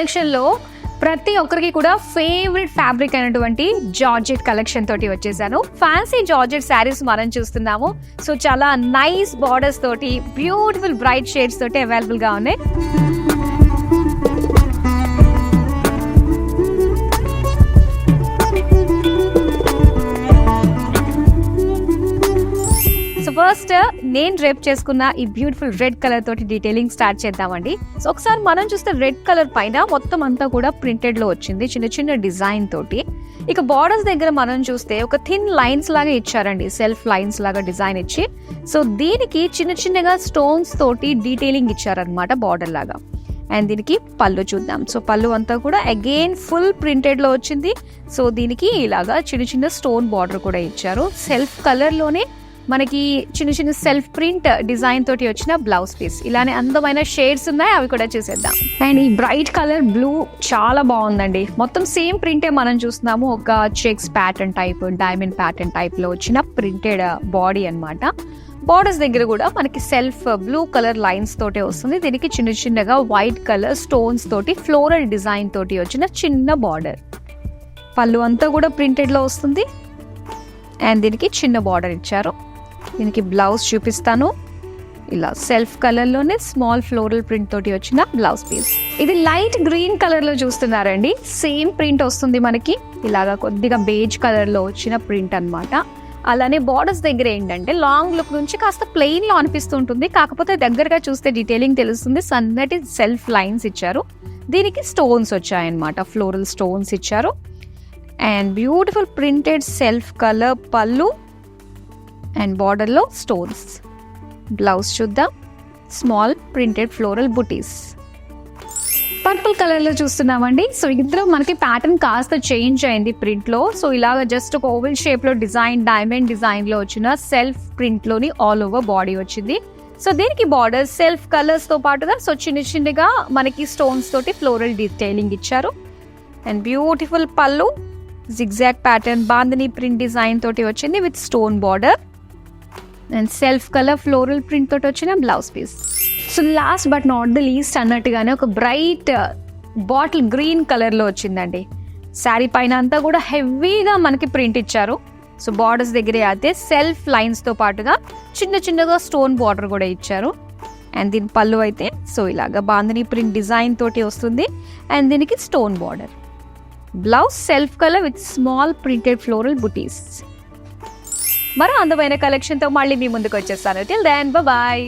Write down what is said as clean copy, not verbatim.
కలెక్షన్లో ప్రతి ఒక్కరికి కూడా ఫేవరెట్ ఫ్యాబ్రిక్ అయినటువంటి జార్జెట్ కలెక్షన్ తోటి వచ్చేసాను. ఫ్యాన్సీ జార్జెట్ శారీస్ మనం చూస్తున్నాము. సో చాలా నైస్ బార్డర్స్ తోటి బ్యూటిఫుల్ బ్రైట్ షేడ్స్ తోటి అవైలబుల్ గా ఉన్నాయి. ఫస్ట్ నేను డ్రేప్ చేసుకున్న ఈ బ్యూటిఫుల్ రెడ్ కలర్ తోటి డీటెయిలింగ్ స్టార్ట్ చేద్దామండి. సో ఒకసారి మనం చూస్తే రెడ్ కలర్ పైన మొత్తం అంతా కూడా ప్రింటెడ్ లో వచ్చింది, చిన్న చిన్న డిజైన్ తోటి. ఇక బార్డర్స్ దగ్గర మనం చూస్తే ఒక థిన్ లైన్స్ లాగా ఇచ్చారండి, సెల్ఫ్ లైన్స్ లాగా డిజైన్ ఇచ్చి. సో దీనికి చిన్న చిన్నగా స్టోన్స్ తోటి డీటెయిలింగ్ ఇచ్చారనమాట బార్డర్ లాగా. అండ్ దీనికి పళ్ళు చూద్దాం. సో పళ్ళు అంతా కూడా అగైన్ ఫుల్ ప్రింటెడ్ లో వచ్చింది. సో దీనికి ఇలాగా చిన్న చిన్న స్టోన్ బార్డర్ కూడా ఇచ్చారు. సెల్ఫ్ కలర్ లోనే మనకి చిన్న చిన్న సెల్ఫ్ ప్రింట్ డిజైన్ తోటి వచ్చిన బ్లౌజ్ పీస్. ఇలానే అందమైన షేడ్స్ ఉన్నాయి, అవి కూడా చూసేద్దాం. అండ్ ఈ బ్రైట్ కలర్ బ్లూ చాలా బాగుందండి. మొత్తం సేమ్ ప్రింటే మనం చూస్తున్నాము. ఒక checks pattern type, diamond pattern type లో వచ్చిన ప్రింటెడ్ బాడీ అన్నమాట. బార్డర్స్ దగ్గర కూడా మనకి సెల్ఫ్ బ్లూ కలర్ లైన్స్ తోటే వస్తుంది. దీనికి చిన్న చిన్నగా వైట్ కలర్ స్టోన్స్ తోటి ఫ్లోరల్ డిజైన్ తోటి వచ్చిన చిన్న బార్డర్. పళ్ళు అంతా కూడా ప్రింటెడ్ లో వస్తుంది. అండ్ దీనికి చిన్న బార్డర్ ఇచ్చారు. దీనికి బ్లౌజ్ చూపిస్తాను. ఇలా సెల్ఫ్ కలర్ లోనే స్మాల్ ఫ్లోరల్ ప్రింట్ తోటి వచ్చిన బ్లౌజ్ పీస్. ఇది లైట్ గ్రీన్ కలర్ లో చూస్తున్నారండి. సేమ్ ప్రింట్ వస్తుంది మనకి. ఇలాగా కొద్దిగా బేజ్ కలర్ లో వచ్చిన ప్రింట్ అన్నమాట. అలానే బార్డర్స్ దగ్గర ఏంటంటే లాంగ్ లుక్ నుంచి కాస్త ప్లెయిన్ లో అనిపిస్తుంటుంది, కాకపోతే దగ్గరగా చూస్తే డీటెయిలింగ్ తెలుస్తుంది. సన్నటి సెల్ఫ్ లైన్స్ ఇచ్చారు. దీనికి స్టోన్స్ వచ్చాయన్నమాట, ఫ్లోరల్ స్టోన్స్ ఇచ్చారు. And beautiful printed self colour పళ్ళు అండ్ బార్డర్లో స్టోన్స్. బ్లౌజ్ చూద్దాం. స్మాల్ ప్రింటెడ్ ఫ్లోరల్ బుటీస్. పర్పుల్ కలర్ లో చూస్తున్నామండి. సో ఇద్దరు మనకి ప్యాటర్న్ కాస్త చేంజ్ అయింది ప్రింట్ లో. సో ఇలాగ జస్ట్ ఒక ఓవెల్ షేప్ లో డిజైన్, డైమండ్ డిజైన్ లో వచ్చిన సెల్ఫ్ ప్రింట్ లోని ఆల్ ఓవర్ బాడీ వచ్చింది. సో దీనికి బార్డర్ సెల్ఫ్ కలర్స్ తో పాటుగా సో చిన్న చిన్నగా మనకి స్టోన్స్ తోటి ఫ్లోరల్ డీటెయిలింగ్ ఇచ్చారు. అండ్ బ్యూటిఫుల్ పళ్ళు, zigzag pattern bandhani print design తోటి వచ్చింది with stone border. And self colour floral print తోటి వచ్చిన blouse piece. So last but not the least అన్నట్టుగానే ఒక బ్రైట్ బాటిల్ గ్రీన్ కలర్ లో వచ్చిందండి. శారీ పైన అంతా కూడా హెవీగా మనకి ప్రింట్ ఇచ్చారు. సో బార్డర్స్ దగ్గరే అయితే సెల్ఫ్ లైన్స్ తో పాటుగా చిన్న చిన్నగా స్టోన్ బార్డర్ కూడా ఇచ్చారు. అండ్ దీని పళ్ళు అయితే సో ఇలాగా బాందిని ప్రింట్ డిజైన్ తోటి వస్తుంది. అండ్ దీనికి stone border. Blouse self colour with small printed floral బుటీస్. మరో అందమైన కలెక్షన్ తో మళ్ళీ మీ ముందుకు వచ్చేస్తాను. Till then bye.